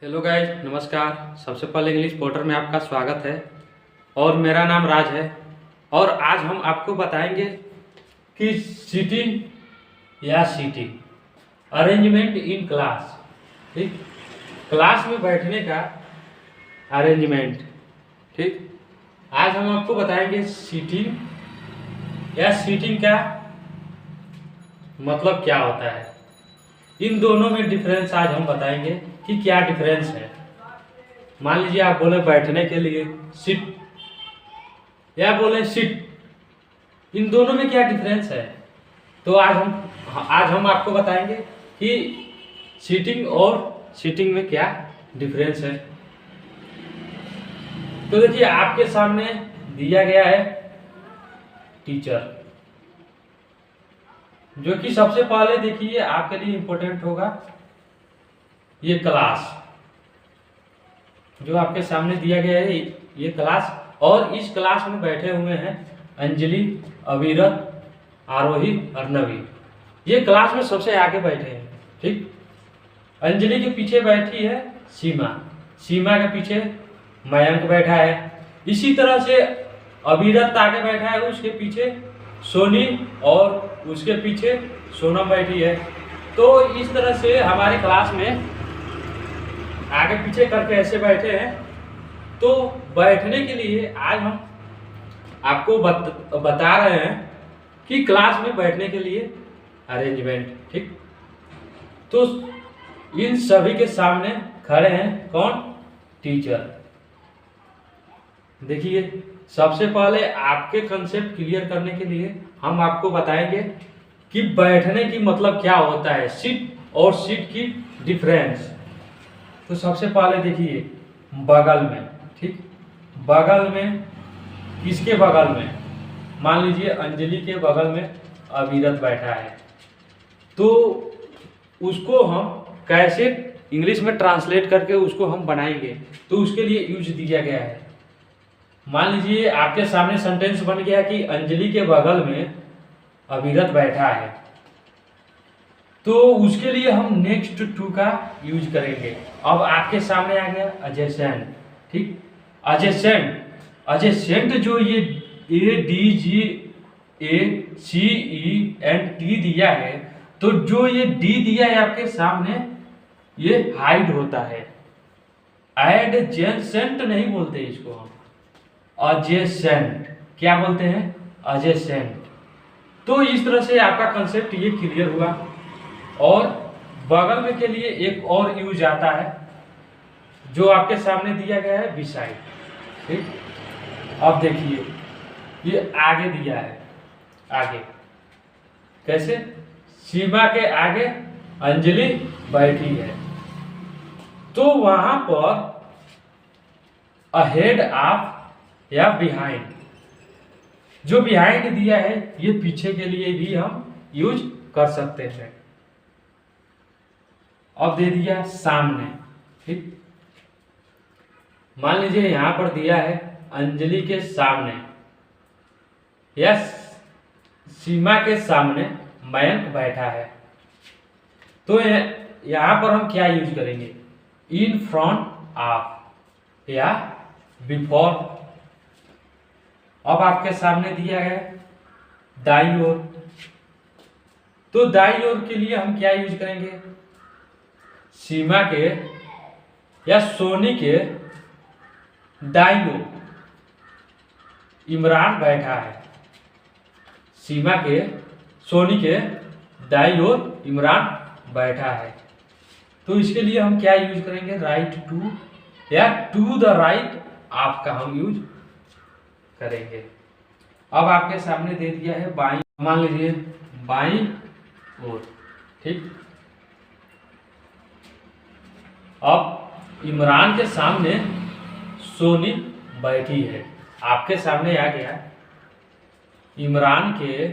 Hello guys, नमस्कार। सबसे पहले इंग्लिश पोर्टर में आपका स्वागत है और मेरा नाम राज है। और आज हम आपको बताएंगे कि सीटिंग या सीटिंग अरेंजमेंट इन क्लास। ठीक, क्लास में बैठने का अरेंजमेंट। ठीक, आज हम आपको बताएंगे सीटिंग या सीटिंग का मतलब क्या होता है। इन दोनों में डिफरेंस आज हम बताएंगे कि क्या डिफरेंस है। मान लीजिए आप बोले बैठने के लिए सिट या बोले सिट, इन दोनों में क्या डिफरेंस है। तो आज हम आपको बताएंगे कि सीटिंग और सिटिंग में क्या डिफरेंस है। तो देखिए, आपके सामने दिया गया है टीचर, जो कि सबसे पहले देखिए आपके लिए इंपॉर्टेंट होगा ये क्लास। जो आपके सामने दिया गया है ये क्लास, और इस क्लास में बैठे हुए हैं अंजलि, अविरत, आरोही, अर्नवी। ये क्लास में सबसे आगे बैठे हैं। ठीक, अंजलि के पीछे बैठी है सीमा, सीमा के पीछे मयंक बैठा है। इसी तरह से अविरत आगे बैठा है, उसके पीछे सोनी, और उसके पीछे सोनम बैठी है। तो इस तरह से हमारे क्लास में आगे पीछे करके ऐसे बैठे हैं। तो बैठने के लिए आज हम आपको बता रहे हैं कि क्लास में बैठने के लिए अरेंजमेंट। ठीक, तो इन सभी के सामने खड़े हैं कौन? टीचर। देखिए, सबसे पहले आपके कंसेप्ट क्लियर करने के लिए हम आपको बताएंगे कि बैठने की मतलब क्या होता है, सिट और सीट की डिफरेंस। तो सबसे पहले देखिए बगल में। ठीक, बगल में किसके बगल में? मान लीजिए अंजलि के बगल में अविरत बैठा है। तो उसको हम कैसे इंग्लिश में ट्रांसलेट करके उसको हम बनाएंगे, तो उसके लिए यूज दिया गया है। मान लीजिए आपके सामने सेंटेंस बन गया कि अंजलि के बगल में अविरत बैठा है। तो उसके लिए हम नेक्स्ट टू का यूज करेंगे। अब आपके सामने आ गया एडजेसेंट। ठीक, एडजेसेंट जो ये ADJACENT दिया है, तो जो ये डी दिया है आपके सामने, ये हाइड होता है। एडजेसेंट नहीं बोलते इसको हम, एडजेसेंट। क्या बोलते हैं? एडजेसेंट। तो इस तरह से आपका कंसेप्ट ये क्लियर हुआ। और बगल में के लिए एक और यूज आता है जो आपके सामने दिया गया है, बिसाइड। ठीक, अब देखिए ये आगे दिया है। आगे कैसे? सीमा के आगे अंजलि बैठी है, तो वहां पर अहेड ऑफ या बिहाइंड। जो बिहाइंड दिया है ये पीछे के लिए भी हम यूज कर सकते हैं। अब दे दिया सामने। ठीक, मान लीजिए यहां पर दिया है अंजलि के सामने या सीमा के सामने मयंक बैठा है। तो यहां पर हम क्या यूज करेंगे? इन फ्रंट ऑफ या बिफोर। अब आपके सामने दिया है दाईं ओर। तो दाईं ओर के लिए हम क्या यूज करेंगे? सीमा के या सोनी के दाईं ओर इमरान बैठा है। सीमा के, सोनी के दाईं ओर इमरान बैठा है। तो इसके लिए हम क्या यूज करेंगे? राइट टू या टू द राइट ऑफ का हम यूज करेंगे। अब आपके सामने दे दिया है बाईं, मान लीजिए बाईं ओर। ठीक, अब इमरान के सामने सोनी बैठी है। आपके सामने आ गया इमरान के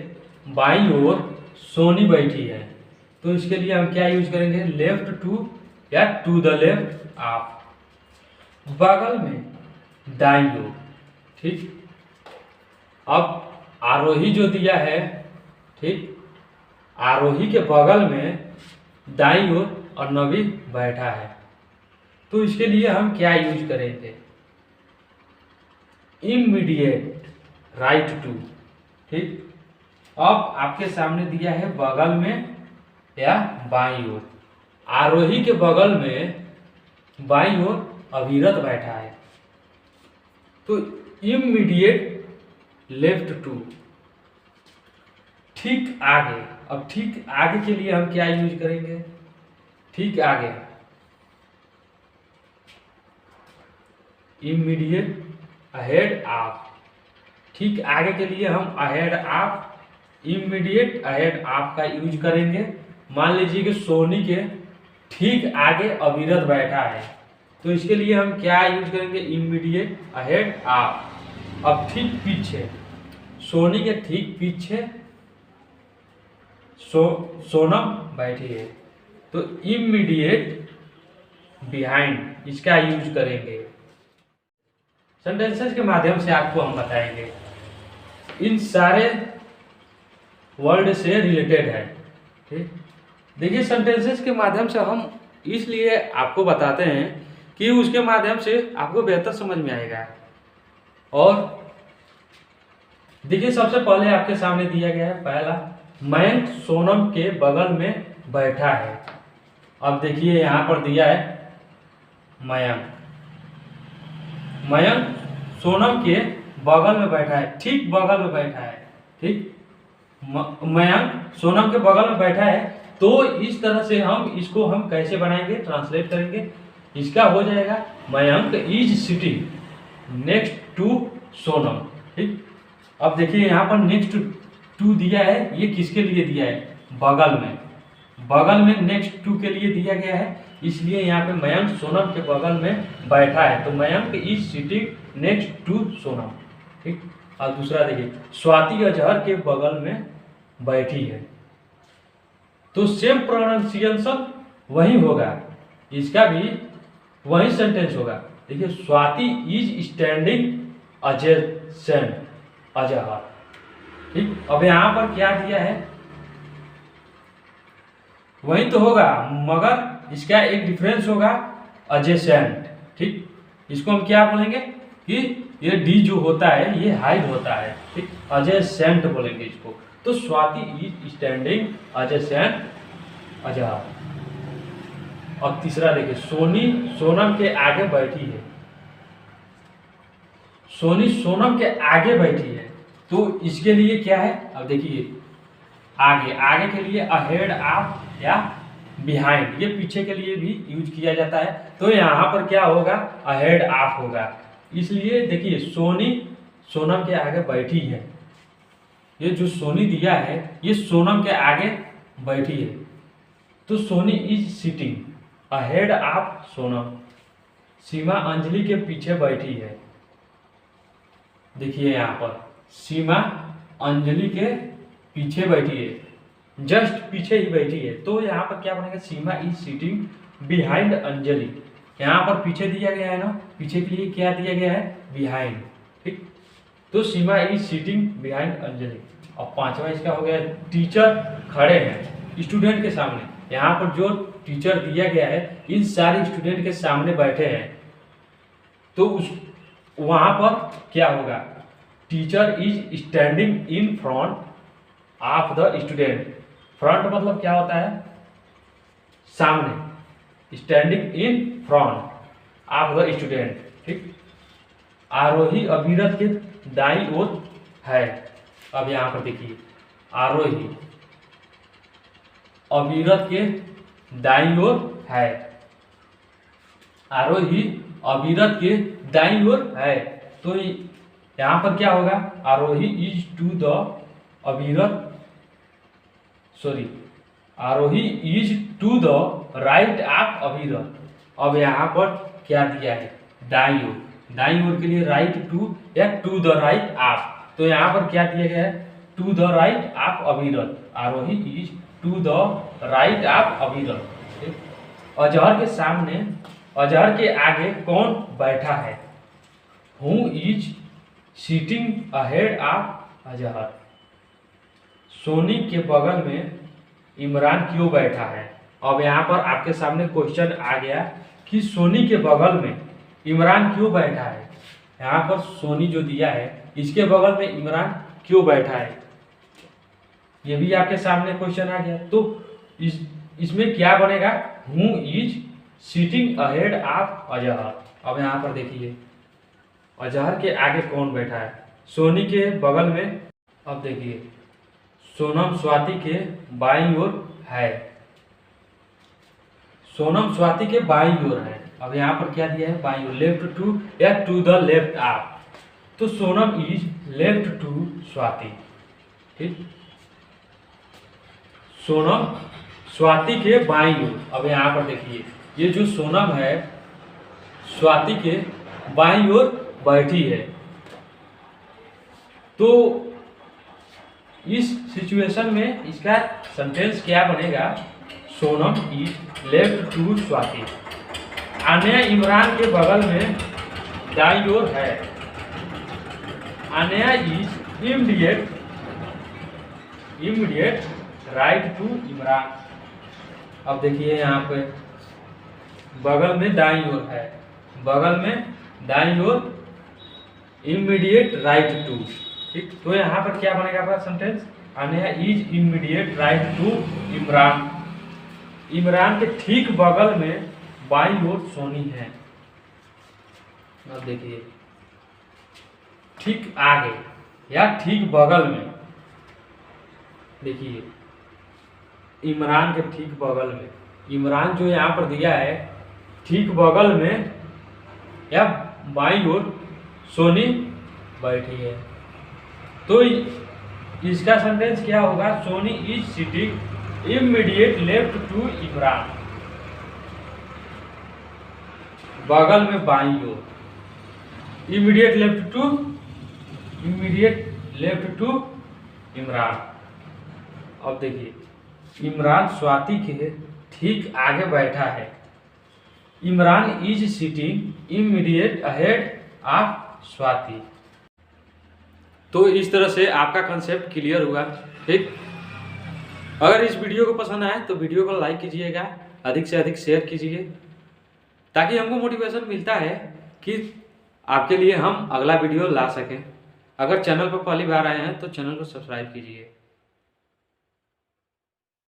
बाईं ओर सोनी बैठी है। तो इसके लिए हम क्या यूज करेंगे? लेफ्ट टू या टू द लेफ्ट ऑफ। बगल में दाईं ओर। ठीक, अब आरोही जो दिया है, ठीक, आरोही के बगल में दाईं ओर अर्नवी बैठा है। तो इसके लिए हम क्या यूज करेंगे, इमीडिएट राइट टू। ठीक, अब आपके सामने दिया है बगल में या बाईं ओर, आरोही के बगल में बाईं ओर अविरत बैठा है, तो इमीडिएट लेफ्ट टू, ठीक आगे। अब ठीक आगे के लिए हम क्या यूज करेंगे, ठीक आगे इमीडिएट अहेड ऑफ, ठीक आगे के लिए हम ahead of, immediate ahead of का यूज करेंगे। मान लीजिए कि सोनी के ठीक आगे अविरत बैठा है, तो इसके लिए हम क्या यूज करेंगे, इमीडिएट अहेड ऑफ। अब ठीक पीछे, सोनी के ठीक पीछे सोनम बैठी है, तो इमीडिएट बिहाइंड इसका यूज करेंगे। सेंटेंसेस के माध्यम से आपको हम बताएंगे, इन सारे वर्ड से रिलेटेड है। ठीक, देखिए सेंटेंसेस के माध्यम से हम इसलिए आपको बताते हैं कि उसके माध्यम से आपको बेहतर समझ में आएगा। और देखिए सबसे पहले आपके सामने दिया गया है, पहला मयंक सोनम के बगल में बैठा है। अब देखिए यहाँ पर दिया है मयंक, मयंक सोनम के बगल में बैठा है, ठीक बगल में बैठा है। ठीक, मयंक सोनम के बगल में बैठा है, तो इस तरह से हम कैसे बनाएंगे, ट्रांसलेट करेंगे। इसका हो जाएगा Mayank is sitting next to Sonam. ठीक, अब देखिए यहाँ पर नेक्स्ट टू दिया है, ये किसके लिए दिया है, बगल में नेक्स्ट टू के लिए दिया गया है, इसलिए यहाँ पे मयंक सोनम के बगल में बैठा है, तो Mayank is sitting next to Sonam. ठीक, और दूसरा देखिए स्वाति अजहर के बगल में बैठी है, तो सेम प्रोनाउंसिएशन वही होगा, इसका भी वही सेंटेंस होगा। देखिए स्वाति इज स्टैंडिंग अजेसेंट अजहर। ठीक, अब यहाँ पर क्या दिया है, वही तो होगा, मगर इसका एक डिफरेंस होगा, अजेसेंट। ठीक, इसको हम क्या बोलेंगे कि ये डी जो होता है ये हाइड होता है। ठीक, अजेसेंट बोलेंगे इसको। तो स्वाति इज स्टैंडिंग अजेसेंट अजहर। और तीसरा देखिए सोनी सोनम के आगे बैठी है, सोनी सोनम के आगे बैठी है, तो इसके लिए क्या है, अब देखिए आगे के लिए अहेड ऑफ या बिहाइंड, ये पीछे के लिए भी यूज किया जाता है, तो यहाँ पर क्या होगा, अहेड ऑफ होगा। इसलिए देखिए सोनी सोनम के आगे बैठी है, ये जो सोनी दिया है ये सोनम के आगे बैठी है, तो Soni is sitting ahead of Sonam. Seema Anjali के पीछे बैठी है, देखिए यहाँ पर सीमा अंजलि के पीछे बैठी है, जस्ट पीछे ही बैठी है, तो यहाँ पर क्या बनेगा, सीमा इज सिटिंग बिहाइंड अंजलि। यहाँ पर पीछे दिया गया है ना, पीछे के लिए क्या दिया गया है, बिहाइंड। ठीक, तो सीमा इज सिटिंग बिहाइंड अंजलि। और पांचवा इसका हो गया, टीचर खड़े हैं स्टूडेंट के सामने। यहाँ पर जो टीचर दिया गया है इन सारे स्टूडेंट के सामने बैठे हैं, तो उस वहां पर क्या होगा, teacher is standing in front of the student. Front मतलब क्या होता है, सामने, standing in front of the student. ठीक, आरोही अविरत के दाईं ओर है। अब यहाँ पर देखिए आरोही अविरत के दाईं ओर है, आरोही अविरत के दाईं ओर है, तो यहाँ पर क्या होगा, Aarohi is to the Avirat, sorry Aarohi is to the right of Avirat. अब यहाँ पर क्या दिया है, दाईं ओर, दाईं ओर के लिए राइट टू या टू द राइट ऑफ, तो यहाँ पर क्या दिया गया है, to the right of Avirat, Aarohi is to the right of Avirat. Azhar के सामने, अजहर के आगे कौन बैठा है, who is sitting ahead of Azhar. Soni के बगल में इमरान क्यों बैठा है। अब यहाँ पर आपके सामने क्वेश्चन आ गया कि सोनी के बगल में इमरान क्यों बैठा है। यहाँ पर सोनी जो दिया है इसके बगल में इमरान क्यों बैठा है, ये भी आपके सामने क्वेश्चन आ गया। तो इसमें क्या बनेगा, who is sitting ahead of Azhar. अब यहाँ पर देखिए अजहर के आगे कौन बैठा है, सोनी के बगल में। अब देखिए सोनम स्वाति के बाईं ओर है, सोनम स्वाति के बाईं ओर है। अब यहाँ पर क्या दिया है, बाईं ओर, लेफ्ट टू या टू द लेफ्ट ऑफ, तो Sonam is left to Swati. ठीक, सोनम स्वाति के बाईं ओर। अब यहाँ पर देखिए ये जो सोनम है स्वाति के बाईं ओर बैठी है। तो इस सिचुएशन में इसका सेंटेंस क्या बनेगा, Sonam is left to Swati. Aanya Imran के बगल में दाईं ओर है, Aanya is immediate right to Imran. अब देखिए यहाँ पे बगल में दाईं ओर है, बगल में दाईं ओर, इमीडिएट राइट टू। ठीक, तो यहाँ पर क्या बनेगा आपका sentence, Aanya is immediate right to Imran. Imran के ठीक बगल में बाईं ओर सोनी है। अब देखिए ठीक आगे या ठीक बगल में, देखिए इमरान के ठीक बगल में, इमरान जो यहाँ पर दिया है ठीक बगल में या बाईं ओर सोनी बैठी है। तो इसका सेंटेंस क्या होगा, Soni is sitting immediate left to Imran, बगल में बाईं ओर, इमीडिएट लेफ्ट टू इमरान। अब देखिए इमरान स्वाति के ठीक आगे बैठा है, Imran is sitting immediate ahead of Swati. तो इस तरह से आपका कंसेप्ट क्लियर हुआ। ठीक, अगर इस वीडियो को पसंद आए तो वीडियो को लाइक कीजिएगा, अधिक से अधिक शेयर कीजिए, ताकि हमको मोटिवेशन मिलता है कि आपके लिए हम अगला वीडियो ला सकें। अगर चैनल पर पहली बार आए हैं तो चैनल को सब्सक्राइब कीजिए।